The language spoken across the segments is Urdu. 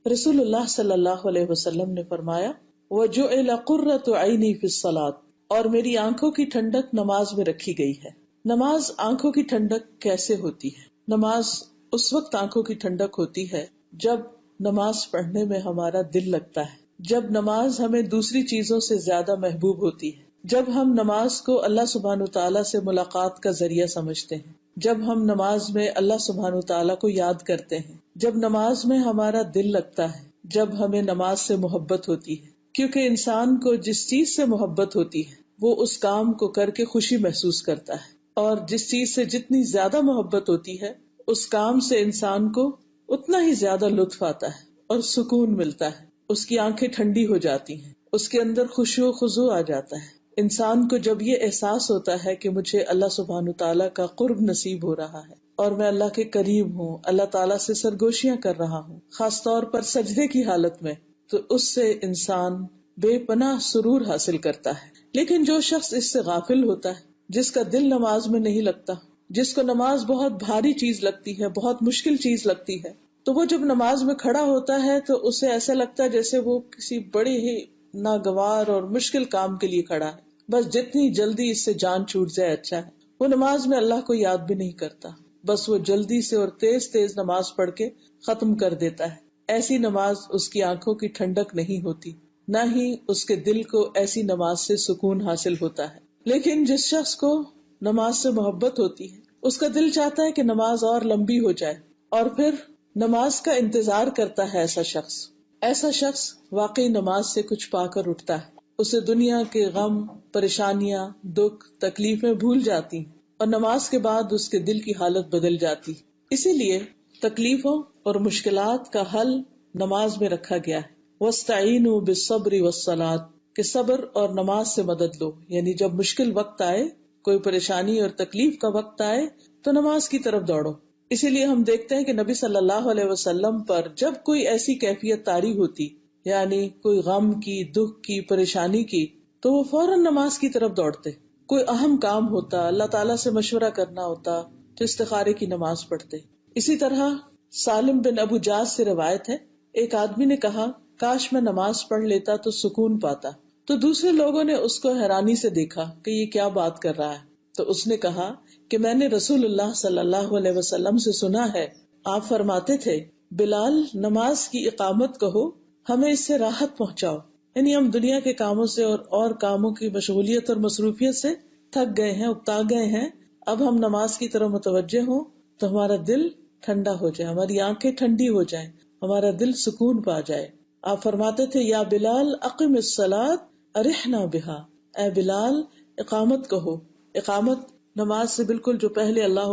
رسول اللہ صلی اللہ علیہ وسلم نے فرمایا وَجُعِلَ قُرَّةُ عَيْنِي فِي الصَّلَاةِ، اور میری آنکھوں کی ٹھنڈک نماز میں رکھی گئی ہے۔ نماز آنکھوں کی ٹھنڈک کیسے ہوتی ہے؟ نماز اس وقت آنکھوں کی ٹھنڈک ہوتی ہے جب نماز پڑھنے میں ہمارا دل لگتا ہے، جب نماز ہمیں دوسری چیزوں سے زیادہ محبوب ہوتی ہے، جب ہم نماز کو اللہ سبحانہ وتعالیٰ سے ملاقات کا ذریعہ سمجھتے ہیں، جب ہم نماز میں اللہ سبحانہ وتعالیٰ کو یاد کرتے ہیں، جب نماز میں ہمارا دل لگتا ہے، جب ہمیں نماز سے محبت ہوتی ہے۔ کیونکہ انسان کو جس چیز سے محبت ہوتی ہے وہ اس کام کو کر کے خوشی محسوس کرتا ہے، اور جس چیز سے جتنی زیادہ محبت ہوتی ہے اس کام سے انسان کو اتنا ہی زیادہ لطف آتا ہے اور سکون ملتا ہے، اس کی آنکھیں ٹھنڈی ہو جاتی ہیں، اس کے اندر خشوع و خضوع آ جاتا ہے۔ انسان کو جب یہ احساس ہوتا ہے کہ مجھے اللہ سبحانہ تعالیٰ کا قرب نصیب ہو رہا ہے اور میں اللہ کے قریب ہوں، اللہ تعالیٰ سے سرگوشیاں کر رہا ہوں، خاص طور پر سجدے کی حالت میں، تو اس سے انسان بے پناہ سرور حاصل کرتا ہے۔ لیکن جو شخص اس سے غافل ہوتا ہے، جس کا دل نماز میں نہیں لگتا، جس کو نماز بہت بھاری چیز لگتی ہے، بہت مشکل چیز لگتی ہے، تو وہ جب نماز میں کھڑا ہوتا ہے تو اسے ایسا لگتا ہے جیسے وہ کسی بڑے ہی ناگوار اور مشکل کام کے لیے کھڑا ہے، بس جتنی جلدی اس سے جان چھوٹ جائے اچھا ہے۔ وہ نماز میں اللہ کو یاد بھی نہیں کرتا، بس وہ جلدی سے اور تیز تیز نماز پڑھ کے ختم کر دیتا ہے۔ ایسی نماز اس کی آنکھوں کی ٹھنڈک نہیں ہوتی، نہ ہی اس کے دل کو ایسی نماز سے سکون حاصل ہوتا ہے۔ لیکن جس شخص کو نماز سے محبت ہوتی ہے، اس کا دل چاہتا ہے کہ نماز اور لمبی ہو جائے، اور پھر نماز کا انتظار کرتا ہے۔ ایسا شخص واقعی نماز سے کچھ پا کر اٹھتا ہے، اسے دنیا کے غم، پریشانیاں، دکھ، تکلیفیں بھول جاتی اور نماز کے بعد اس کے دل کی حالت بدل جاتی۔ اسی لیے تکلیفوں اور مشکلات کا حل نماز میں رکھا گیا ہے۔ وَاسْتَعِينُوا بِالصَّبْرِ وَالصَّلَاةِ، کہ صبر اور نماز سے مدد لو، یعنی جب مشکل وقت آئے، کوئی پریشانی اور تکلیف کا وقت آئے تو نماز کی طرف دوڑو۔ اسی لیے ہم دیکھتے ہیں کہ نبی صلی اللہ علیہ وسلم پر جب کوئی ایسی کیفیت طاری ہوتی، یعنی کوئی غم کی، دکھ کی، پریشانی کی، تو وہ فوراً نماز کی طرف دوڑتے۔ کوئی اہم کام ہوتا، اللہ تعالیٰ سے مشورہ کرنا ہوتا، تو استخارے کی نماز پڑھتے۔ اسی طرح سالم بن ابو جاز سے روایت ہے، ایک آدمی نے کہا کاش میں نماز پڑھ لیتا تو سکون پاتا۔ تو دوسرے لوگوں نے اس کو حیرانی سے دیکھا کہ یہ کیا بات کر رہا ہے، تو اس نے کہا کہ میں نے رسول اللہ صلی اللہ علیہ وسلم سے سنا ہے، آپ فرماتے تھے بلال نماز کی اقامت کہو، ہمیں اس سے راحت پہنچاؤ۔ یعنی ہم دنیا کے کاموں سے اور کاموں کی مشغولیت اور مصروفیت سے تھک گئے ہیں، اکتا گئے ہیں، اب ہم نماز کی طرف متوجہ ہوں تو ہمارا دل ٹھنڈا ہو جائے، ہماری آنکھیں ٹھنڈی ہو جائیں، ہمارا دل سکون پا جائے۔ آپ فرماتے تھے یا بلال اقم الصلاۃ ارحنا بہا، اے بلال اقامت کہو۔ اقامت نماز سے بالکل جو پہلے اللہ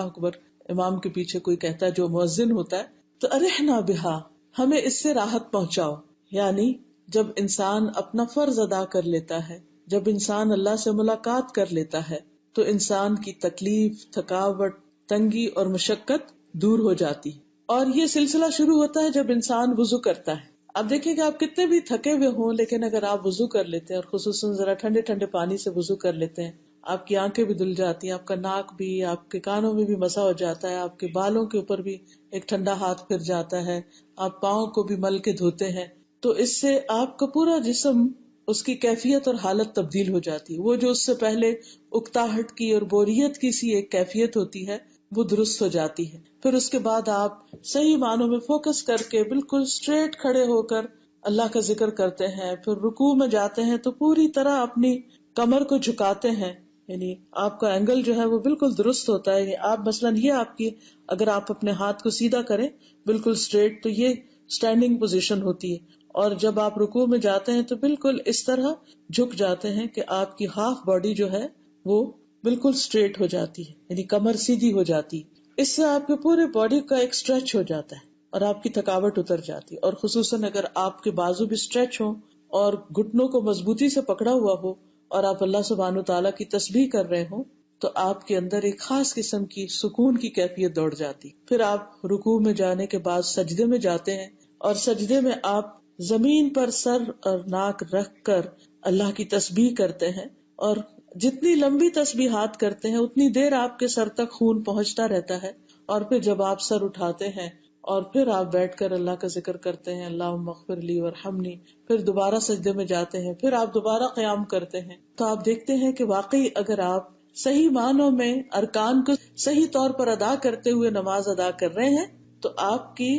اکبر امام کے پیچھے کوئی کہتا ہے، جو مؤذن ہوتا ہے، تو ارحنا بہا، ہمیں اس سے راحت پہنچاؤ۔ یعنی جب انسان اپنا فرض ادا کر لیتا ہے، جب انسان اللہ سے ملاقات کر لیتا ہے، تو انسان کی تکلیف، تھکاوٹ، تنگی اور مشقت دور ہو جاتی۔ اور یہ سلسلہ شروع ہوتا ہے جب انسان وضو کرتا ہے۔ اب دیکھیں کہ آپ کتنے بھی تھکے ہوئے ہوں، لیکن اگر آپ وضو کر لیتے ہیں، اور خصوصاً ذرا ٹھنڈے ٹھنڈے پانی سے وضو کر لیتے ہیں، آپ کی آنکھیں بھی دھل جاتی ہیں، آپ کا ناک بھی، آپ کے کانوں میں بھی مسا ہو جاتا ہے، آپ کے بالوں کے اوپر بھی ایک ٹھنڈا ہاتھ پھر جاتا ہے، آپ پاؤں کو بھی مل کے دھوتے ہیں، تو اس سے آپ کا پورا جسم، اس کی کیفیت اور حالت تبدیل ہو جاتی ہے۔ وہ جو اس سے پہلے اکتاہٹ کی اور بوریت کی سی ایک کیفیت ہوتی ہے، وہ درست ہو جاتی ہے۔ پھر اس کے بعد آپ صحیح معنوں میں فوکس کر کے بالکل اسٹریٹ کھڑے ہو کر اللہ کا ذکر کرتے ہیں، پھر رکوع میں جاتے ہیں تو پوری طرح اپنی کمر کو جھکاتے ہیں، یعنی آپ کا اینگل جو ہے وہ بالکل درست ہوتا ہے۔ یعنی آپ مثلاً یہ آپ کی، اگر آپ اپنے ہاتھ کو سیدھا کریں بالکل اسٹریٹ، تو یہ اسٹینڈنگ پوزیشن ہوتی ہے، اور جب آپ رکوع میں جاتے ہیں تو بالکل اس طرح جھک جاتے ہیں کہ آپ کی ہاف باڈی جو ہے وہ بالکل اسٹریٹ ہو جاتی ہے، یعنی کمر سیدھی ہو جاتی ہے۔ اس سے آپ کے پورے باڈی کا ایک اسٹریچ ہو جاتا ہے اور آپ کی تھکاوٹ اتر جاتی ہے۔ اور خصوصاً اگر آپ کے بازو بھی اسٹریچ ہوں اور گھٹنوں کو مضبوطی سے پکڑا ہوا ہو اور آپ اللہ سبحانہ تعالیٰ کی تسبیح کر رہے ہوں، تو آپ کے اندر ایک خاص قسم کی سکون کی کیفیت دوڑ جاتی۔ پھر آپ رکوع میں جانے کے بعد سجدے میں جاتے ہیں، اور سجدے میں آپ زمین پر سر اور ناک رکھ کر اللہ کی تسبیح کرتے ہیں، اور جتنی لمبی تسبیحات کرتے ہیں اتنی دیر آپ کے سر تک خون پہنچتا رہتا ہے۔ اور پھر جب آپ سر اٹھاتے ہیں اور پھر آپ بیٹھ کر اللہ کا ذکر کرتے ہیں، اللہم اغفر لی وارحمنی، پھر دوبارہ سجدے میں جاتے ہیں، پھر آپ دوبارہ قیام کرتے ہیں، تو آپ دیکھتے ہیں کہ واقعی اگر آپ صحیح معنوں میں ارکان کو صحیح طور پر ادا کرتے ہوئے نماز ادا کر رہے ہیں تو آپ کی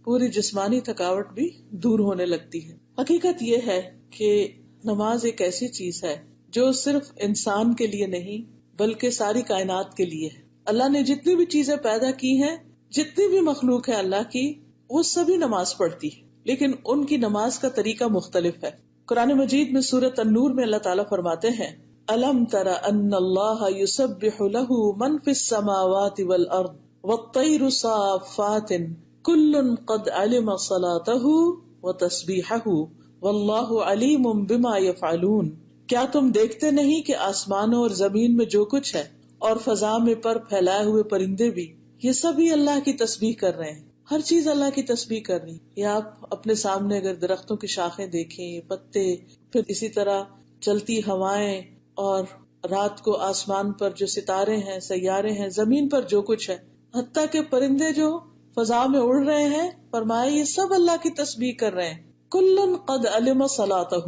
پوری جسمانی تھکاوٹ بھی دور ہونے لگتی ہے۔ حقیقت یہ ہے کہ نماز ایک ایسی چیز ہے جو صرف انسان کے لیے نہیں بلکہ ساری کائنات کے لیے ہے۔ اللہ نے جتنی بھی چیزیں پیدا کی ہیں، جتنی بھی مخلوق ہے اللہ کی، وہ سبھی نماز پڑھتی ہے، لیکن ان کی نماز کا طریقہ مختلف ہے۔ قرآن مجید میں سورۃ النور میں اللہ تعالیٰ فرماتے ہیں أَلَمْ تَرَ أَنَّ اللَّهَ يُسَبِّحُ لَهُ مَنْ فِي السَّمَاوَاتِ وَالْأَرْضِ وَالطَّيْرُ صَافَّاتٍ كُلٌّ قَدْ عَلِمَ صَلَاتَهُ وَتَسْبِيحَهُ وَاللَّهُ عَلِيمٌ بِمَا يَفْعَلُونَ۔ کیا تم دیکھتے نہیں کہ آسمانوں اور زمین میں جو کچھ ہے اور فضا میں پر پھیلائے ہوئے پرندے بھی، یہ سبھی اللہ کی تسبیح کر رہے ہیں، ہر چیز اللہ کی تسبیح کر رہی ہے۔ یا آپ اپنے سامنے اگر درختوں کی شاخیں دیکھیں، پتے، پھر اسی طرح چلتی ہوائیں، اور رات کو آسمان پر جو ستارے ہیں، سیارے ہیں، زمین پر جو کچھ ہے، حتیٰ کہ پرندے جو فضا میں اڑ رہے ہیں، فرمایا یہ سب اللہ کی تسبیح کر رہے ہیں۔ کلن قد علم صلاتہ،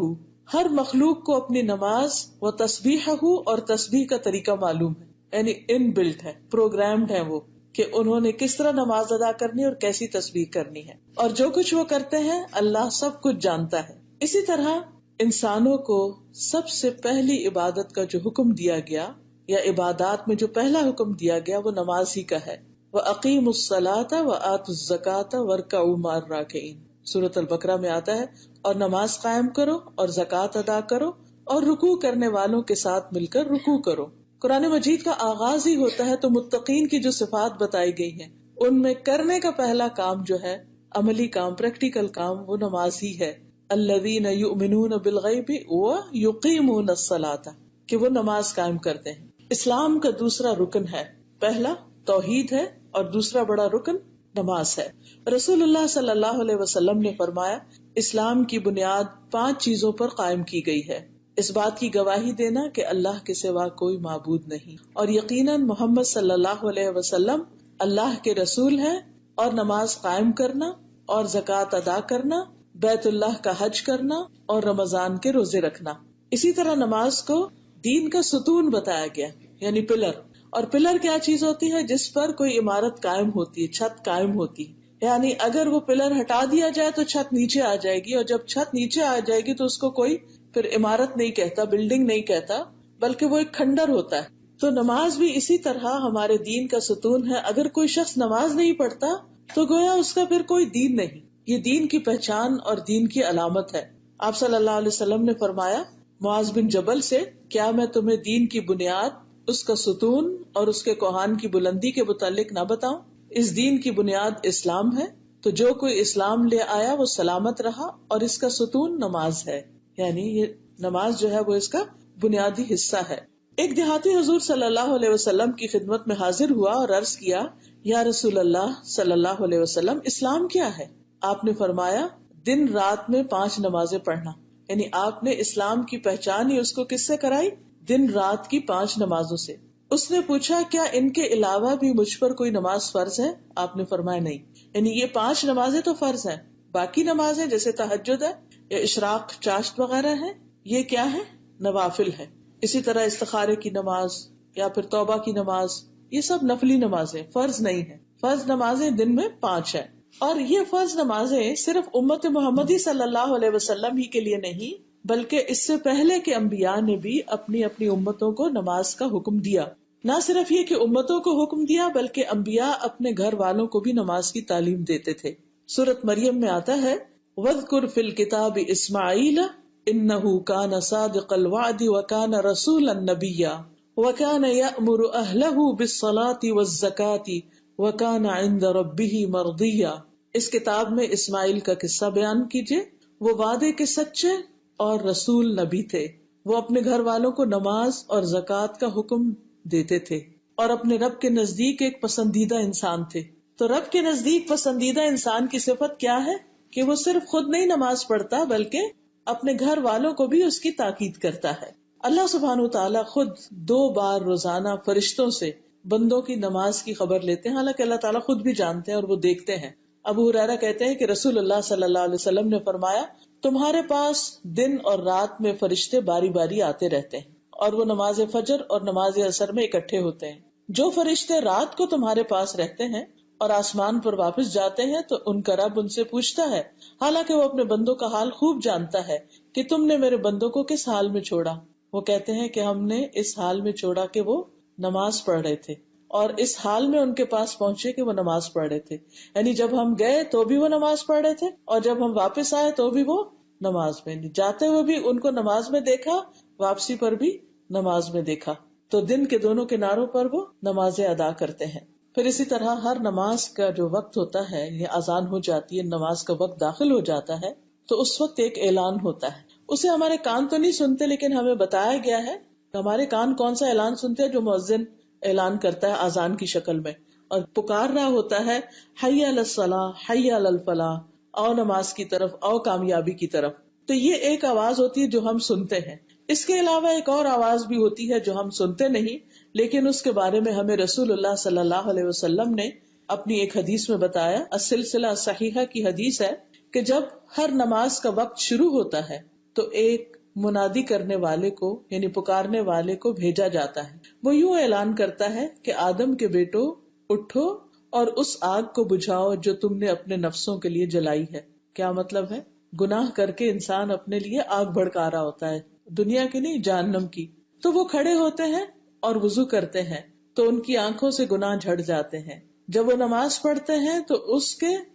ہر مخلوق کو اپنی نماز و تسبیحہ اور تسبیح کا طریقہ معلوم ہے، یعنی ان بلٹ ہے، پروگرامڈ ہے وہ کہ انہوں نے کس طرح نماز ادا کرنی اور کیسی تسبیح کرنی ہے، اور جو کچھ وہ کرتے ہیں اللہ سب کچھ جانتا ہے۔ اسی طرح انسانوں کو سب سے پہلی عبادت کا جو حکم دیا گیا یا عبادات میں جو پہلا حکم دیا گیا وہ نماز ہی کا ہے۔ وَأَقِيمُوا الصَّلَاةَ وَآتُوا الزَّكَاةَ وَارْكَعُوا مَعَ الرَّاكِعِينَ، سورۃ البقرہ میں آتا ہے، اور نماز قائم کرو اور زکوٰۃ ادا کرو اور رکوع کرنے والوں کے ساتھ مل کر رکوع کرو۔ قرآن مجید کا آغاز ہی ہوتا ہے تو متقین کی جو صفات بتائی گئی ہیں ان میں کرنے کا پہلا کام جو ہے، عملی کام، پریکٹیکل کام، وہ نماز ہی ہے۔ الذین یؤمنون بالغیب ویقیمون الصلاۃ، کہ وہ نماز قائم کرتے ہیں۔ اسلام کا دوسرا رکن ہے، پہلا توحید ہے اور دوسرا بڑا رکن نماز ہے۔ رسول اللہ صلی اللہ علیہ وسلم نے فرمایا اسلام کی بنیاد 5 چیزوں پر قائم کی گئی ہے۔ اس بات کی گواہی دینا کہ اللہ کے سوا کوئی معبود نہیں، اور یقیناً محمد صلی اللہ علیہ وسلم اللہ کے رسول ہیں، اور نماز قائم کرنا اور زکوٰۃ ادا کرنا، بیت اللہ کا حج کرنا اور رمضان کے روزے رکھنا۔ اسی طرح نماز کو دین کا ستون بتایا گیا، یعنی پلر۔ اور پلر کیا چیز ہوتی ہے؟ جس پر کوئی عمارت قائم ہوتی ہے، چھت قائم ہوتی ہے، یعنی اگر وہ پلر ہٹا دیا جائے تو چھت نیچے آ جائے گی، اور جب چھت نیچے آ جائے گی تو اس کو کوئی پھر عمارت نہیں کہتا، بلڈنگ نہیں کہتا، بلکہ وہ ایک کھنڈر ہوتا ہے۔ تو نماز بھی اسی طرح ہمارے دین کا ستون ہے۔ اگر کوئی شخص نماز نہیں پڑھتا تو گویا اس کا پھر کوئی دین نہیں، یہ دین کی پہچان اور دین کی علامت ہے۔ آپ صلی اللہ علیہ وسلم نے فرمایا معاذ بن جبل سے، کیا میں تمہیں دین کی بنیاد، اس کا ستون اور اس کے کوہان کی بلندی کے متعلق نہ بتاؤں؟ اس دین کی بنیاد اسلام ہے، تو جو کوئی اسلام لے آیا وہ سلامت رہا، اور اس کا ستون نماز ہے، یعنی یہ نماز جو ہے وہ اس کا بنیادی حصہ ہے۔ ایک دیہاتی حضور صلی اللہ علیہ وسلم کی خدمت میں حاضر ہوا اور عرض کیا، یا رسول اللہ صلی اللہ علیہ وسلم، اسلام کیا ہے؟ آپ نے فرمایا دن رات میں 5 نمازیں پڑھنا، یعنی آپ نے اسلام کی پہچان ہی اس کو کس سے کرائی؟ دن رات کی 5 نمازوں سے۔ اس نے پوچھا کیا ان کے علاوہ بھی مجھ پر کوئی نماز فرض ہے؟ آپ نے فرمایا نہیں، یعنی یہ 5 نمازیں تو فرض ہیں، باقی نمازیں جیسے تہجد ہے یا اشراق چاشت وغیرہ ہے، یہ کیا ہے؟ نوافل ہے۔ اسی طرح استخارے کی نماز یا پھر توبہ کی نماز، یہ سب نفلی نمازیں، فرض نہیں ہیں۔ فرض نمازیں دن میں 5 ہیں، اور یہ فرض نمازیں صرف امت محمدی صلی اللہ علیہ وسلم ہی کے لیے نہیں بلکہ اس سے پہلے کے انبیاء نے بھی اپنی اپنی امتوں کو نماز کا حکم دیا۔ نہ صرف یہ کہ امتوں کو حکم دیا بلکہ انبیاء اپنے گھر والوں کو بھی نماز کی تعلیم دیتے تھے۔ سورۃ مریم میں آتا ہے وَاذْكُرْ فِي الْكِتَابِ إِسْمَاعِيلَ إِنَّهُ كَانَ صَادِقَ الْوَعْدِ وَكَانَ رَسُولًا نَبِيًّا وَكَانَ يَأْمُرُ أَهْلَهُ بِالصَّلَاةِ وَالزَّكَاةِ وَكَانَ عِندَ رَبِّهِ مَرْضِيًّا۔ اس کتاب میں اسماعیل کا قصہ بیان کیجئے، وہ وعدے کے سچے اور رسول نبی تھے، وہ اپنے گھر والوں کو نماز اور زکوٰۃ کا حکم دیتے تھے، اور اپنے رب کے نزدیک ایک پسندیدہ انسان تھے۔ تو رب کے نزدیک پسندیدہ انسان کی صفت کیا ہے؟ کہ وہ صرف خود نہیں نماز پڑھتا بلکہ اپنے گھر والوں کو بھی اس کی تاکید کرتا ہے۔ اللہ سبحانہ وتعالیٰ خود 2 بار روزانہ فرشتوں سے بندوں کی نماز کی خبر لیتے ہیں، حالانکہ اللہ تعالیٰ خود بھی جانتے ہیں اور وہ دیکھتے ہیں۔ ابو ہریرہ کہتے ہیں کہ رسول اللہ صلی اللہ علیہ وسلم نے فرمایا تمہارے پاس دن اور رات میں فرشتے باری باری آتے رہتے ہیں اور وہ نماز فجر اور نماز عصر میں اکٹھے ہوتے ہیں. جو فرشتے رات کو تمہارے پاس رہتے ہیں اور آسمان پر واپس جاتے ہیں تو ان کا رب ان سے پوچھتا ہے حالانکہ وہ اپنے بندوں کا حال خوب جانتا ہے کہ تم نے میرے بندوں کو کس حال میں چھوڑا. وہ کہتے ہیں کہ ہم نے اس حال میں چھوڑا کہ وہ نماز پڑھ رہے تھے اور اس حال میں ان کے پاس پہنچے کہ وہ نماز پڑھ رہے تھے. یعنی جب ہم گئے تو بھی وہ نماز پڑھ رہے تھے اور جب ہم واپس آئے تو بھی وہ نماز میں. جاتے ہوئے بھی ان کو نماز میں دیکھا, واپسی پر بھی نماز میں دیکھا. تو دن کے دونوں کناروں پر وہ نمازیں ادا کرتے ہیں. پھر اسی طرح ہر نماز کا جو وقت ہوتا ہے, یہ اذان ہو جاتی ہے, نماز کا وقت داخل ہو جاتا ہے, تو اس وقت ایک اعلان ہوتا ہے. اسے ہمارے کان تو نہیں سنتے, لیکن ہمیں بتایا گیا ہے کہ ہمارے کان کون سا اعلان سنتے ہیں, جو مؤذن اعلان کرتا ہے اذان کی شکل میں اور پکار رہا ہوتا ہے حی علی الصلاۃ حی علی الفلاح, آؤ نماز کی طرف, آؤ کامیابی کی طرف. تو یہ ایک آواز ہوتی ہے جو ہم سنتے ہیں. اس کے علاوہ ایک اور آواز بھی ہوتی ہے جو ہم سنتے نہیں, لیکن اس کے بارے میں ہمیں رسول اللہ صلی اللہ علیہ وسلم نے اپنی ایک حدیث میں بتایا. السلسلہ صحیحہ کی حدیث ہے کہ جب ہر نماز کا وقت شروع ہوتا ہے تو ایک منادی کرنے والے کو یعنی پکارنے والے کو بھیجا جاتا ہے. وہ یوں اعلان کرتا ہے کہ آدم کے بیٹو اٹھو اور اس آگ کو بجھاؤ جو تم نے اپنے نفسوں کے لیے جلائی ہے. کیا مطلب ہے؟ گناہ کر کے انسان اپنے لیے آگ بھڑکا رہا ہوتا ہے, دنیا کی نہیں جہنم کی. تو وہ کھڑے ہوتے ہیں اور وضو کرتے ہیں تو ان کی آنکھوں سے گناہ جھڑ جاتے ہیں. جب وہ نماز پڑھتے ہیں تو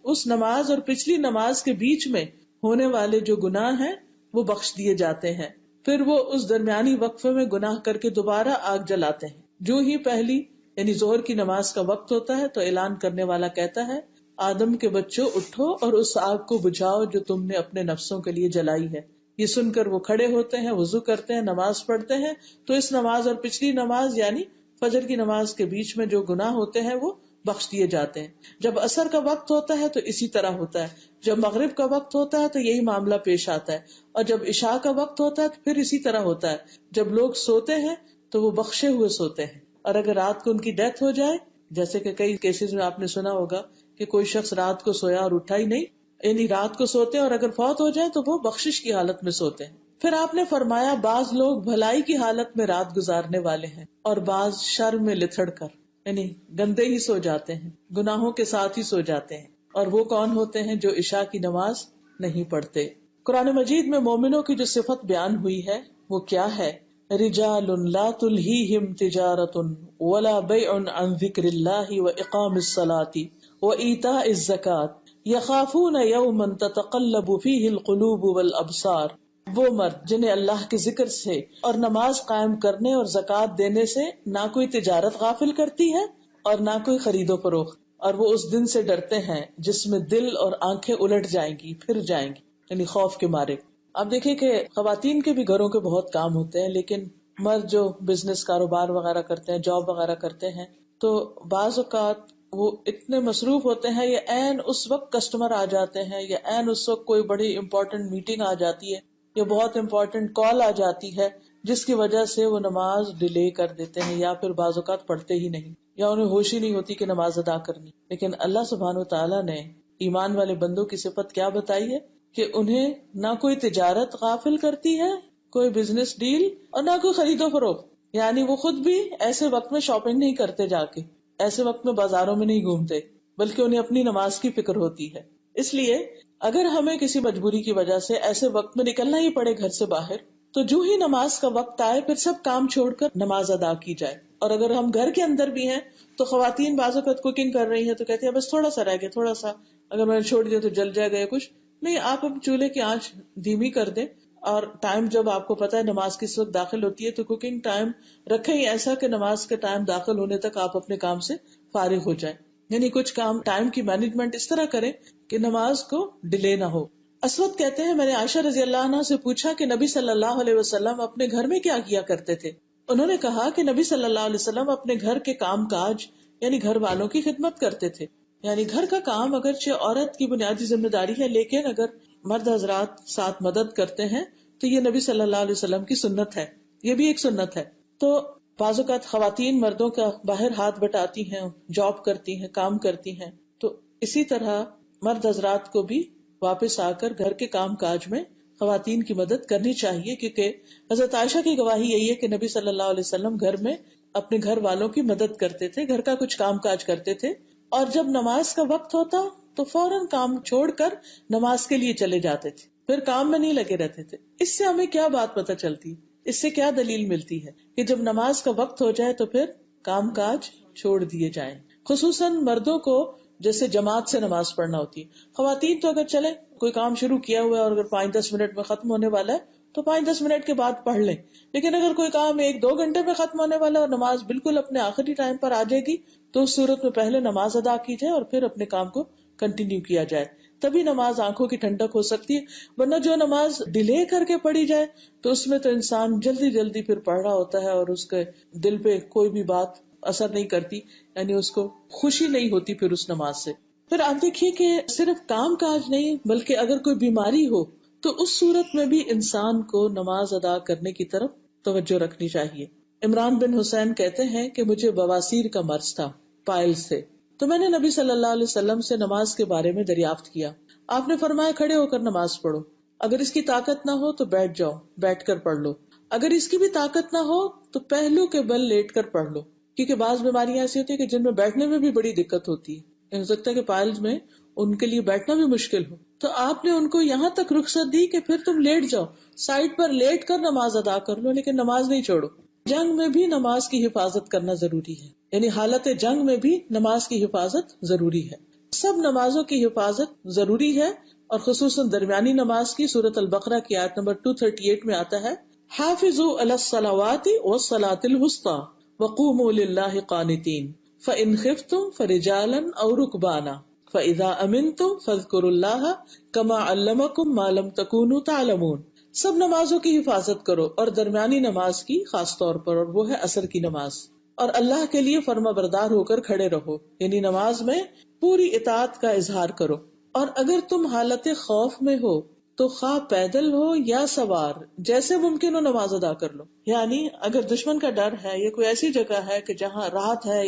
اس نماز اور پچھلی نماز کے بیچ میں ہونے والے جو گناہ ہیں وہ بخش دیے جاتے ہیں. پھر وہ اس درمیانی وقفے میں گناہ کر کے دوبارہ آگ جلاتے ہیں. جو ہی پہلی یعنی ظہر کی نماز کا وقت ہوتا ہے تو اعلان کرنے والا کہتا ہے آدم کے بچوں اٹھو اور اس آگ کو بجھاؤ جو تم نے اپنے نفسوں کے لیے جلائی ہے. یہ سن کر وہ کھڑے ہوتے ہیں, وضو کرتے ہیں, نماز پڑھتے ہیں. تو اس نماز اور پچھلی نماز یعنی فجر کی نماز کے بیچ میں جو گناہ ہوتے ہیں وہ بخش دیے جاتے ہیں. جب عصر کا وقت ہوتا ہے تو اسی طرح ہوتا ہے. جب مغرب کا وقت ہوتا ہے تو یہی معاملہ پیش آتا ہے, اور جب عشاء کا وقت ہوتا ہے تو پھر اسی طرح ہوتا ہے. جب لوگ سوتے ہیں تو وہ بخشے ہوئے سوتے ہیں, اور اگر رات کو ان کی ڈیتھ ہو جائے, جیسے کہ کئی کیسز میں آپ نے سنا ہوگا کہ کوئی شخص رات کو سویا اور اٹھا ہی نہیں, یعنی رات کو سوتے ہیں اور اگر فوت ہو جائے تو وہ بخشش کی حالت میں سوتے ہیں. پھر آپ نے فرمایا بعض لوگ بھلائی کی حالت میں رات گزارنے والے ہیں اور بعض شر میں لتھڑ کر یعنی گندے ہی سو جاتے ہیں, گناہوں کے ساتھ ہی سو جاتے ہیں. اور وہ کون ہوتے ہیں؟ جو عشاء کی نماز نہیں پڑھتے. قرآن مجید میں مومنوں کی جو صفت بیان ہوئی ہے وہ کیا ہے؟ رجال لا تلہیہم تجارت ولا بیع عن ذکر اللہ واقام الصلاة وایتاء الزکاة یخافون یوما تتقلب فیہ القلوب والابصار. وہ مرد جنہیں اللہ کے ذکر سے اور نماز قائم کرنے اور زکوٰۃ دینے سے نہ کوئی تجارت غافل کرتی ہے اور نہ کوئی خرید و فروخت, اور وہ اس دن سے ڈرتے ہیں جس میں دل اور آنکھیں الٹ جائیں گی, پھر جائیں گی, یعنی خوف کے مارے. اب دیکھیں کہ خواتین کے بھی گھروں کے بہت کام ہوتے ہیں, لیکن مرد جو بزنس کاروبار وغیرہ کرتے ہیں, جاب وغیرہ کرتے ہیں, تو بعض اوقات وہ اتنے مصروف ہوتے ہیں یا عین اس وقت کسٹمر آ جاتے ہیں یا عین اس وقت کوئی بڑی امپورٹنٹ میٹنگ آ جاتی ہے یا بہت امپورٹنٹ کال آ جاتی ہے جس کی وجہ سے وہ نماز ڈیلے کر دیتے ہیں یا پھر بعض اوقات پڑھتے ہی نہیں یا انہیں ہوش ہی نہیں ہوتی کہ نماز ادا کرنی. لیکن اللہ سبحانہ و تعالیٰ نے ایمان والے بندوں کی صفت کیا بتائی ہے کہ انہیں نہ کوئی تجارت غافل کرتی ہے, کوئی بزنس ڈیل, اور نہ کوئی خرید و فروخت. یعنی وہ خود بھی ایسے وقت میں شاپنگ نہیں کرتے, جا کے ایسے وقت میں بازاروں میں نہیں گھومتے, بلکہ انہیں اپنی نماز کی فکر ہوتی ہے. اس لیے اگر ہمیں کسی مجبوری کی وجہ سے ایسے وقت میں نکلنا ہی پڑے گھر سے باہر, تو جو ہی نماز کا وقت آئے پھر سب کام چھوڑ کر نماز ادا کی جائے. اور اگر ہم گھر کے اندر بھی ہیں تو خواتین بعض اوقات کوکنگ کر رہی ہیں تو کہتی ہیں بس تھوڑا سا رہ گیا, تھوڑا سا اگر میں نے چھوڑ دیا تو جل جائے گا یا کچھ نہیں. آپ اب چولہے کی آنچ دھیمی کر دیں, اور ٹائم جب آپ کو پتا ہے نماز کس وقت داخل ہوتی ہے تو کوکنگ ٹائم رکھیں ہی ایسا کہ نماز کے ٹائم داخل ہونے تک آپ اپنے کام سے فارغ ہو جائیں. یعنی کچھ کام ٹائم کی مینجمنٹ اس طرح کریں کہ نماز کو ڈیلے نہ ہو. اسود کہتے ہیں میں نے عائشہ رضی اللہ عنہ سے پوچھا کہ نبی صلی اللہ علیہ وسلم اپنے گھر میں کیا کیا کرتے تھے. انہوں نے کہا کہ نبی صلی اللہ علیہ وسلم اپنے گھر کے کام کاج یعنی گھر والوں کی خدمت کرتے تھے. یعنی گھر کا کام اگرچہ عورت کی بنیادی ذمہ داری ہے, لیکن اگر مرد حضرات ساتھ مدد کرتے ہیں تو یہ نبی صلی اللہ علیہ وسلم کی سنت ہے, یہ بھی ایک سنت ہے. تو بعض اوقات خواتین مردوں کا باہر ہاتھ بٹاتی ہیں, جاب کرتی ہیں, کام کرتی ہیں. تو اسی طرح مرد حضرات کو بھی واپس آ کر گھر کے کام کاج میں خواتین کی مدد کرنی چاہیے، کیونکہ حضرت عائشہ کی گواہی یہی ہے کہ نبی صلی اللہ علیہ وسلم گھر میں اپنے گھر والوں کی مدد کرتے تھے، گھر کا کچھ کام کاج کرتے تھے، اور جب نماز کا وقت ہوتا تو فوراً کام چھوڑ کر نماز کے لیے چلے جاتے تھے، پھر کام میں نہیں لگے رہتے تھے۔ اس سے ہمیں کیا بات پتہ چلتی ہے، اس سے کیا دلیل ملتی ہے کہ جب نماز کا وقت ہو جائے تو پھر کام کاج چھوڑ دیے جائیں۔ خصوصاً مردوں کو جیسے جماعت سے نماز پڑھنا ہوتی ہے، خواتین تو اگر چلے کوئی کام شروع کیا ہوا ہے اور اگر 5-10 منٹ میں ختم ہونے والا ہے تو 5-10 منٹ کے بعد پڑھ لیں، لیکن اگر کوئی کام 1-2 گھنٹے میں ختم ہونے والا ہے اور نماز بالکل اپنے آخری ٹائم پر آ جائے گی تو اس صورت میں پہلے نماز ادا کی جائے اور پھر اپنے کام کو کنٹینیو کیا جائے، تبھی نماز آنکھوں کی ٹھنڈک ہو سکتی ہے۔ ورنہ جو نماز ڈیلے کر کے پڑھی جائے تو اس میں تو انسان جلدی جلدی پھر پڑھ رہا ہوتا ہے اور اس کے دل پہ کوئی بھی بات اثر نہیں کرتی، یعنی اس کو خوشی نہیں ہوتی پھر اس نماز سے۔ پھر آپ دیکھیے کہ صرف کام کاج نہیں بلکہ اگر کوئی بیماری ہو تو اس صورت میں بھی انسان کو نماز ادا کرنے کی طرف توجہ رکھنی چاہیے۔ عمران بن حسین کہتے ہیں کہ مجھے بواسیر کا مرض تھا، پائل سے، تو میں نے نبی صلی اللہ علیہ وسلم سے نماز کے بارے میں دریافت کیا۔ آپ نے فرمایا کھڑے ہو کر نماز پڑھو، اگر اس کی طاقت نہ ہو تو بیٹھ جاؤ، بیٹھ کر پڑھ لو، اگر اس کی بھی طاقت نہ ہو تو پہلو کے بل لیٹ کر پڑھ لو، کیونکہ بعض بیماریاں ایسی ہوتی ہیں کہ جن میں بیٹھنے میں بھی بڑی دقت ہوتی ہے، ہو سکتا ہے کہ پائلز میں ان کے لیے بیٹھنا بھی مشکل ہو، تو آپ نے ان کو یہاں تک رخصت دی کہ پھر تم لیٹ جاؤ، سائڈ پر لیٹ کر نماز ادا کر لو، لیکن نماز نہیں چھوڑو۔ جنگ میں بھی نماز کی حفاظت کرنا ضروری ہے، یعنی حالت جنگ میں بھی نماز کی حفاظت ضروری ہے۔ سب نمازوں کی حفاظت ضروری ہے، اور خصوصاً درمیانی نماز کی۔ سورۃ البقرہ کی آیت نمبر 238 میں آتا ہے، حافظوا علی الصلوات والصلاۃ الوسطی وقوموا للہ قانتین فإن خفتم فرجالا او رکبانا فإذا أمنتم فاذكروا الله كما علمكم ما لم تكونوا تعلمون۔ سب نمازوں کی حفاظت کرو اور درمیانی نماز کی خاص طور پر، اور وہ ہے عصر کی نماز، اور اللہ کے لیے فرما بردار ہو کر کھڑے رہو، یعنی نماز میں پوری اطاعت کا اظہار کرو۔ اور اگر تم حالت خوف میں ہو تو خواہ پیدل ہو یا سوار، جیسے ممکن ہو نماز ادا کر لو، یعنی اگر دشمن کا ڈر ہے یا کوئی ایسی جگہ ہے کہ جہاں راحت ہے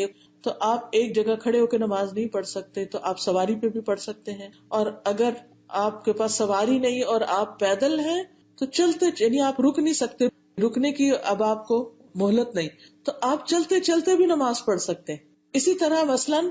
تو آپ ایک جگہ کھڑے ہو کے نماز نہیں پڑھ سکتے تو آپ سواری پہ بھی پڑھ سکتے ہیں، اور اگر آپ کے پاس سواری نہیں اور آپ پیدل ہیں تو چلتے، یعنی آپ رک نہیں سکتے، رکنے کی اب آپ کو مہلت نہیں، تو آپ چلتے چلتے بھی نماز پڑھ سکتے ہیں۔ اسی طرح مثلاً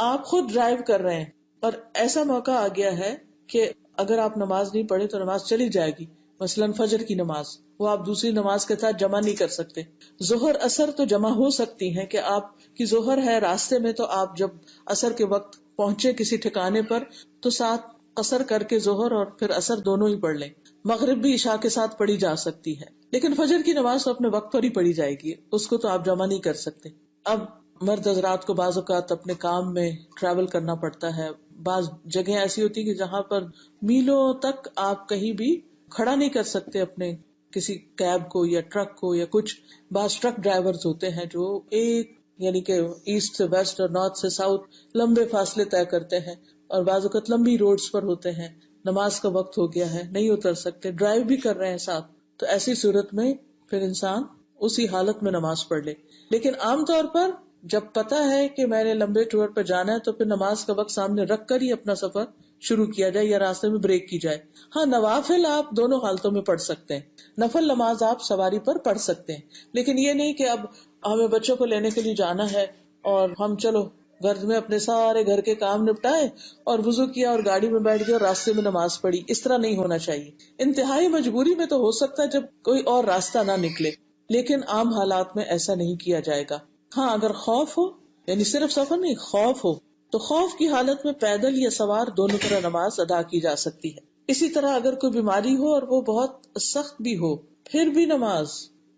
آپ خود ڈرائیو کر رہے ہیں اور ایسا موقع آ گیا ہے کہ اگر آپ نماز نہیں پڑھے تو نماز چلی جائے گی، مثلاً فجر کی نماز، وہ آپ دوسری نماز کے ساتھ جمع نہیں کر سکتے۔ ظہر اثر تو جمع ہو سکتی ہیں کہ آپ کی ظہر ہے راستے میں، تو آپ جب اثر کے وقت پہنچے کسی ٹھکانے پر تو ساتھ قصر کر کے ظہر اور پھر اثر دونوں ہی پڑھ لیں۔ مغرب بھی عشاء کے ساتھ پڑھی جا سکتی ہے، لیکن فجر کی نماز تو اپنے وقت پر ہی پڑھی جائے گی، اس کو تو آپ جمع نہیں کر سکتے۔ اب مرد حضرات کو بعض اوقات اپنے کام میں ٹریول کرنا پڑتا ہے، بعض جگہیں ایسی ہوتی کہ جہاں پر میلوں تک آپ کہیں بھی کھڑا نہیں کر سکتے اپنے کسی کیب کو یا ٹرک کو یا کچھ۔ بعض ٹرک ڈرائیورز ہوتے ہیں جو ایک یعنی کہ ایسٹ سے ویسٹ اور نارتھ سے ساؤتھ لمبے فاصلے طے کرتے ہیں، اور بعض اوقات لمبی روڈز پر ہوتے ہیں، نماز کا وقت ہو گیا ہے نہیں اتر سکتے، ڈرائیو بھی کر رہے ہیں ساتھ، تو ایسی صورت میں پھر انسان اسی حالت میں نماز پڑھ لے۔ لیکن عام طور پر جب پتا ہے کہ میں نے لمبے ٹور پہ جانا ہے تو پھر نماز کا وقت سامنے رکھ کر ہی اپنا سفر شروع کیا جائے یا راستے میں بریک کی جائے۔ ہاں، نوافل آپ دونوں حالتوں میں پڑھ سکتے ہیں، نفل نماز آپ سواری پر پڑھ سکتے ہیں، لیکن یہ نہیں کہ اب ہمیں بچوں کو لینے کے لیے جانا ہے اور ہم چلو گھر میں اپنے سارے گھر کے کام نپٹائے اور وضو کیا اور گاڑی میں بیٹھ گئے اور راستے میں نماز پڑھی۔ اس طرح نہیں ہونا چاہیے۔ انتہائی مجبوری میں تو ہو سکتا ہے جب کوئی اور راستہ نہ نکلے، لیکن عام حالات میں ایسا نہیں کیا جائے گا۔ ہاں، اگر خوف ہو، یعنی صرف سفر نہیں، خوف ہو تو خوف کی حالت میں پیدل یا سوار دونوں طرح نماز ادا کی جا سکتی ہے۔ اسی طرح اگر کوئی بیماری ہو اور وہ بہت سخت بھی ہو پھر بھی نماز،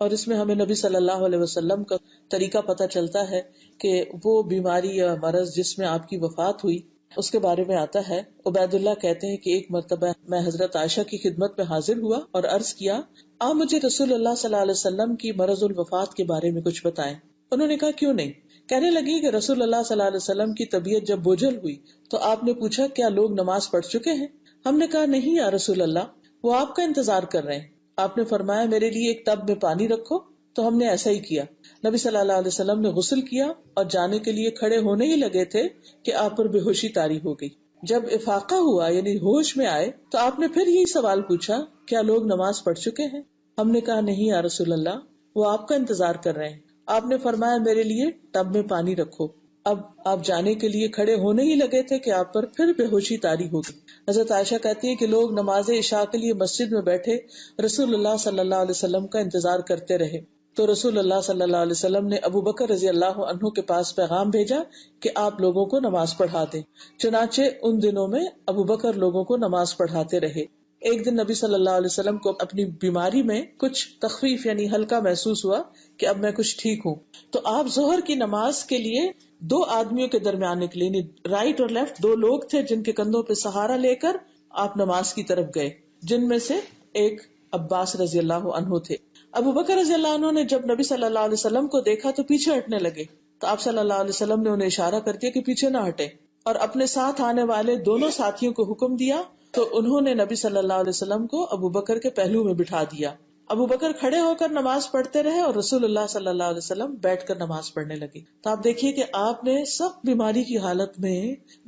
اور اس میں ہمیں نبی صلی اللہ علیہ وسلم کا طریقہ پتہ چلتا ہے کہ وہ بیماری یا مرض جس میں آپ کی وفات ہوئی اس کے بارے میں آتا ہے۔ عبید اللہ کہتے ہیں کہ ایک مرتبہ میں حضرت عائشہ کی خدمت میں حاضر ہوا اور عرض کیا، آپ مجھے رسول اللہ صلی اللہ علیہ وسلم کی مرض الوفات کے بارے میں کچھ بتائیں۔ انہوں نے کہا کیوں نہیں۔ کہنے لگی کہ رسول اللہ صلی اللہ علیہ وسلم کی طبیعت جب بوجھل ہوئی تو آپ نے پوچھا کیا لوگ نماز پڑھ چکے ہیں؟ ہم نے کہا نہیں یا رسول اللہ، وہ آپ کا انتظار کر رہے ہیں۔ آپ نے فرمایا میرے لیے ایک ٹب میں پانی رکھو، تو ہم نے ایسا ہی کیا۔ نبی صلی اللہ علیہ وسلم نے غسل کیا اور جانے کے لیے کھڑے ہونے ہی لگے تھے کہ آپ پر بے ہوشی طاری ہو گئی۔ جب افاقہ ہوا یعنی ہوش میں آئے تو آپ نے پھر یہی سوال پوچھا کیا لوگ نماز پڑھ چکے ہیں؟ ہم نے کہا نہیں یا رسول اللہ، وہ آپ کا انتظار کر رہے ہیں۔ آپ نے فرمایا میرے لیے ٹب میں پانی رکھو۔ اب آپ جانے کے لیے کھڑے ہونے ہی لگے تھے کہ آپ پر پھر بے ہوشی طاری ہو گئی۔ حضرت عائشہ کہتی ہے کہ لوگ نماز عشاء کے لیے مسجد میں بیٹھے رسول اللہ صلی اللہ علیہ وسلم کا انتظار کرتے رہے تو رسول اللہ صلی اللہ علیہ وسلم نے ابو بکر رضی اللہ عنہ کے پاس پیغام بھیجا کہ آپ لوگوں کو نماز پڑھا دیں۔ چنانچہ ان دنوں میں ابو بکر لوگوں کو نماز پڑھاتے رہے۔ ایک دن نبی صلی اللہ علیہ وسلم کو اپنی بیماری میں کچھ تخفیف یعنی ہلکا محسوس ہوا کہ اب میں کچھ ٹھیک ہوں، تو آپ ظہر کی نماز کے لیے دو آدمیوں کے درمیان نکلے، یعنی رائٹ اور لیفٹ دو لوگ تھے جن کے کندھوں پہ سہارا لے کر آپ نماز کی طرف گئے، جن میں سے ایک عباس رضی اللہ عنہ تھے۔ ابو بکر رضی اللہ عنہ نے جب نبی صلی اللہ علیہ وسلم کو دیکھا تو پیچھے ہٹنے لگے، تو آپ صلی اللہ علیہ وسلم نے انہیں اشارہ کر دیا کہ پیچھے نہ ہٹے، اور اپنے ساتھ آنے والے دونوں ساتھیوں کو حکم دیا تو انہوں نے نبی صلی اللہ علیہ وسلم کو ابو بکر کے پہلو میں بٹھا دیا۔ ابو بکر کھڑے ہو کر نماز پڑھتے رہے اور رسول اللہ صلی اللہ علیہ وسلم بیٹھ کر نماز پڑھنے لگے۔ تو آپ دیکھیے کہ آپ نے سخت بیماری کی حالت میں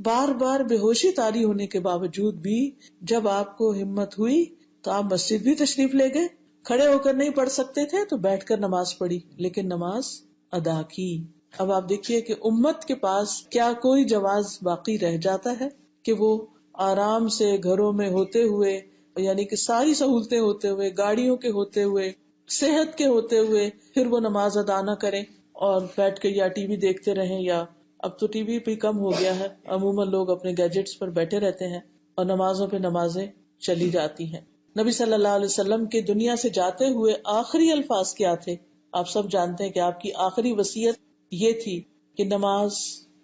بار بار بے ہوشی طاری ہونے کے باوجود بھی جب آپ کو ہمت ہوئی تو آپ مسجد بھی تشریف لے گئے۔ کھڑے ہو کر نہیں پڑھ سکتے تھے تو بیٹھ کر نماز پڑھی، لیکن نماز ادا کی۔ اب آپ دیکھیے کہ امت کے پاس کیا کوئی جواز باقی رہ جاتا ہے کہ وہ آرام سے گھروں میں ہوتے ہوئے، یعنی کہ ساری سہولتیں ہوتے ہوئے، گاڑیوں کے ہوتے ہوئے، صحت کے ہوتے ہوئے پھر وہ نماز ادا نہ کریں اور بیٹھ کے یا ٹی وی دیکھتے رہیں، یا اب تو ٹی وی بھی کم ہو گیا ہے، عموماً لوگ اپنے گیجٹس پر بیٹھے رہتے ہیں اور نمازوں پہ نمازیں چلی جاتی ہیں۔ نبی صلی اللہ علیہ وسلم کے دنیا سے جاتے ہوئے آخری الفاظ کیا تھے؟ آپ سب جانتے ہیں کہ آپ کی آخری وصیت یہ تھی کہ نماز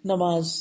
نماز